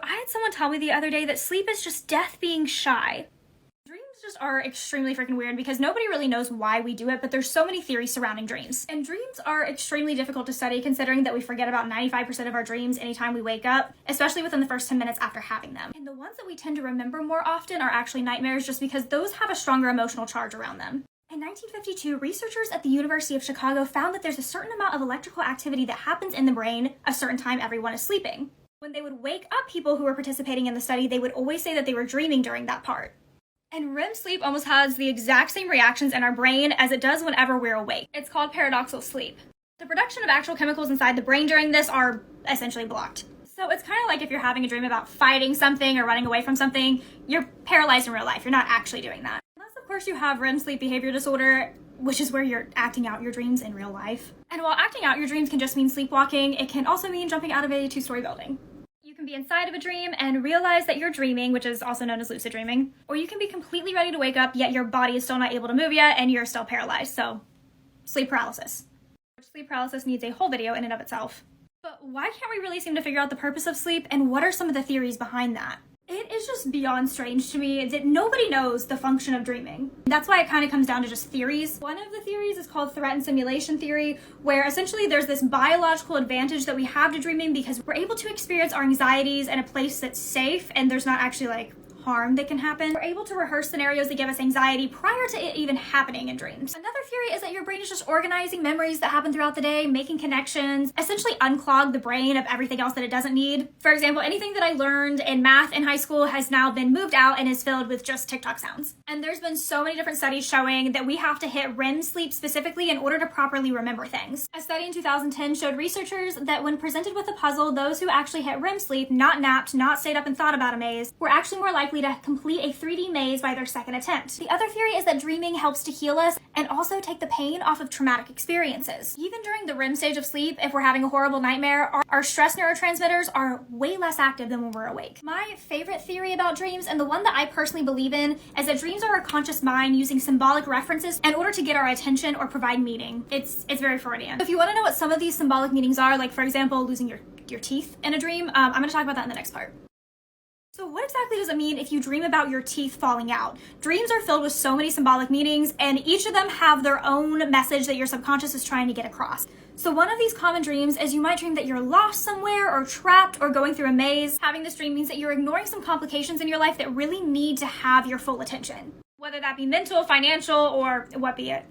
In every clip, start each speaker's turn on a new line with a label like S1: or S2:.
S1: I had someone tell me the other day that sleep is just death being shy. Dreams just are extremely freaking weird because nobody really knows why we do it, but there's so many theories surrounding dreams. And dreams are extremely difficult to study considering that we forget about 95% of our dreams anytime we wake up, especially within the first 10 minutes after having them. And the ones that we tend to remember more often are actually nightmares just because those have a stronger emotional charge around them. In 1952, researchers at the University of Chicago found that there's a certain amount of electrical activity that happens in the brain a certain time everyone is sleeping. When they would wake up people who were participating in the study, they would always say that they were dreaming during that part. And REM sleep almost has the exact same reactions in our brain as it does whenever we're awake. It's called paradoxical sleep. The production of actual chemicals inside the brain during this are essentially blocked. So it's kind of like if you're having a dream about fighting something or running away from something, you're paralyzed in real life. You're not actually doing that. Unless, of course, you have REM sleep behavior disorder, which is where you're acting out your dreams in real life. And while acting out your dreams can just mean sleepwalking, it can also mean jumping out of a 2-story building. You can be inside of a dream and realize that you're dreaming, which is also known as lucid dreaming, or you can be completely ready to wake up, yet your body is still not able to move yet and you're still paralyzed, so sleep paralysis. Which sleep paralysis needs a whole video in and of itself. But why can't we really seem to figure out the purpose of sleep, and what are some of the theories behind that? It is just beyond strange to me that nobody knows the function of dreaming. That's why it kind of comes down to just theories. One of the theories is called threat and simulation theory, where essentially there's this biological advantage that we have to dreaming because we're able to experience our anxieties in a place that's safe and there's not actually like harm that can happen. We're able to rehearse scenarios that give us anxiety prior to it even happening in dreams. Another theory is that your brain is just organizing memories that happen throughout the day, making connections, essentially unclog the brain of everything else that it doesn't need. For example, anything that I learned in math in high school has now been moved out and is filled with just TikTok sounds. And there's been so many different studies showing that we have to hit REM sleep specifically in order to properly remember things. A study in 2010 showed researchers that when presented with a puzzle, those who actually hit REM sleep, not napped, not stayed up and thought about a maze, were actually more likely to complete a 3D maze by their second attempt. The other theory is that dreaming helps to heal us and also take the pain off of traumatic experiences. Even during the REM stage of sleep, if we're having a horrible nightmare, our stress neurotransmitters are way less active than when we're awake. My favorite theory about dreams, and the one that I personally believe in, is that dreams are our conscious mind using symbolic references in order to get our attention or provide meaning. It's very Freudian. If you want to know what some of these symbolic meanings are, like for example, losing your teeth in a dream, I'm going to talk about that in the next part. So what exactly does it mean if you dream about your teeth falling out? Dreams are filled with so many symbolic meanings, and each of them have their own message that your subconscious is trying to get across. So one of these common dreams is you might dream that you're lost somewhere or trapped or going through a maze. Having this dream means that you're ignoring some complications in your life that really need to have your full attention. Whether that be mental, financial, or what be it.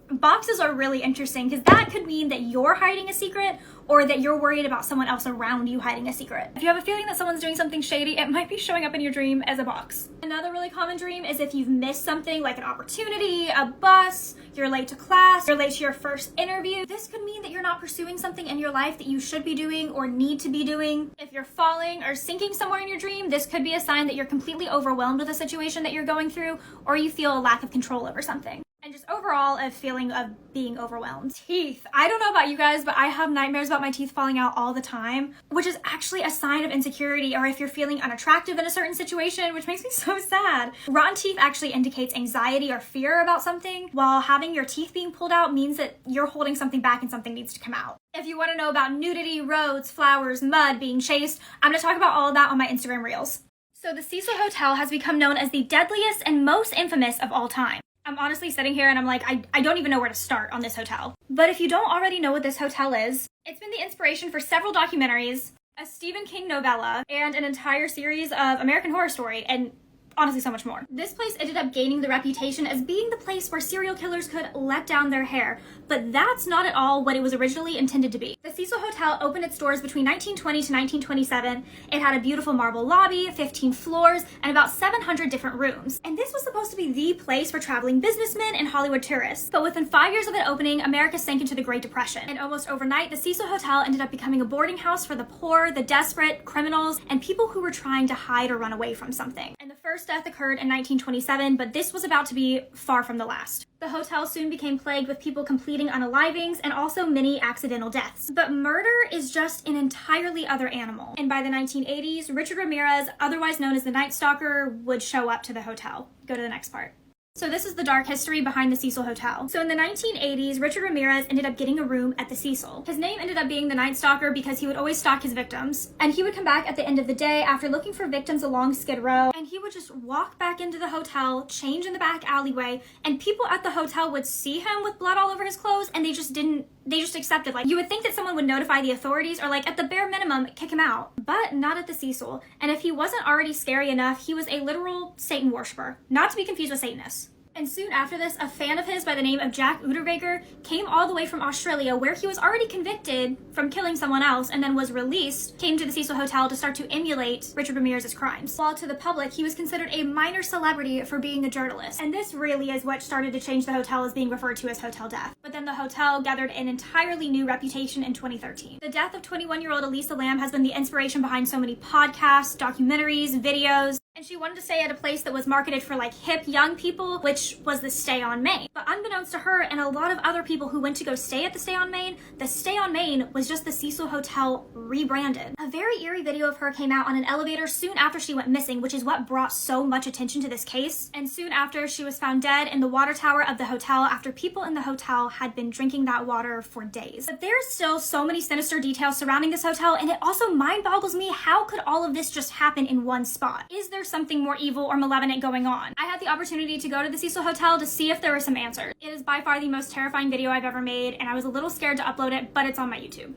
S1: Boxes are really interesting because that could mean that you're hiding a secret or that you're worried about someone else around you hiding a secret. If you have a feeling that someone's doing something shady, it might be showing up in your dream as a box. Another really common dream is if you've missed something like an opportunity, a bus, you're late to class, you're late to your first interview. This could mean that you're not pursuing something in your life that you should be doing or need to be doing. If you're falling or sinking somewhere in your dream, this could be a sign that you're completely overwhelmed with a situation that you're going through, or you feel a lack of control over something. And just overall a feeling of being overwhelmed. Teeth. I don't know about you guys, but I have nightmares about my teeth falling out all the time, which is actually a sign of insecurity, or if you're feeling unattractive in a certain situation, which makes me so sad. Rotten teeth actually indicates anxiety or fear about something, while having your teeth being pulled out means that you're holding something back and something needs to come out. If you want to know about nudity, roads, flowers, mud, being chased, I'm going to talk about all of that on my Instagram Reels. So the Cecil Hotel has become known as the deadliest and most infamous of all time. I'm honestly sitting here and I'm like, I don't even know where to start on this hotel. But if you don't already know what this hotel is, it's been the inspiration for several documentaries, a Stephen King novella, and an entire series of American Horror Story, and honestly so much more. This place ended up gaining the reputation as being the place where serial killers could let down their hair, but that's not at all what it was originally intended to be. The Cecil Hotel opened its doors between 1920 to 1927. It had a beautiful marble lobby, 15 floors, and about 700 different rooms. And this was supposed to be the place for traveling businessmen and Hollywood tourists. But within 5 years of it opening, America sank into the Great Depression. And almost overnight, the Cecil Hotel ended up becoming a boarding house for the poor, the desperate, criminals, and people who were trying to hide or run away from something. And the first death occurred in 1927, but this was about to be far from the last. The hotel soon became plagued with people completing unalivings and also many accidental deaths. But murder is just an entirely other animal. And by the 1980s, Richard Ramirez, otherwise known as the Night Stalker, would show up to the hotel. Go to the next part. So this is the dark history behind the Cecil Hotel. So in the 1980s, Richard Ramirez ended up getting a room at the Cecil. His name ended up being the Night Stalker because he would always stalk his victims. And he would come back at the end of the day after looking for victims along Skid Row, and he would just walk back into the hotel, change in the back alleyway, and people at the hotel would see him with blood all over his clothes, and they just accepted. Like, you would think that someone would notify the authorities or, like, at the bare minimum, kick him out. But not at the Cecil. And if he wasn't already scary enough, he was a literal Satan worshiper, not to be confused with Satanists. And soon after this, a fan of his by the name of Jack Uderweger came all the way from Australia, where he was already convicted from killing someone else and then was released, came to the Cecil Hotel to start to emulate Richard Ramirez's crimes. While to the public, he was considered a minor celebrity for being a journalist. And this really is what started to change the hotel as being referred to as Hotel Death. But then the hotel gathered an entirely new reputation in 2013. The death of 21-year-old Elisa Lam has been the inspiration behind so many podcasts, documentaries, videos, and she wanted to stay at a place that was marketed for like hip young people, which was the Stay on Main. But unbeknownst to her and a lot of other people who went to go stay at the Stay on Main, the Stay on Main was just the Cecil Hotel rebranded. A very eerie video of her came out on an elevator soon after she went missing, which is what brought so much attention to this case. And soon after, she was found dead in the water tower of the hotel after people in the hotel had been drinking that water for days. But there's still so many sinister details surrounding this hotel, and it also mind boggles me, how could all of this just happen in one spot? Is there something more evil or malevolent going on? I had the opportunity to go to the Cecil Hotel to see if there were some answers. It is by far the most terrifying video I've ever made, and I was a little scared to upload it, but it's on my YouTube.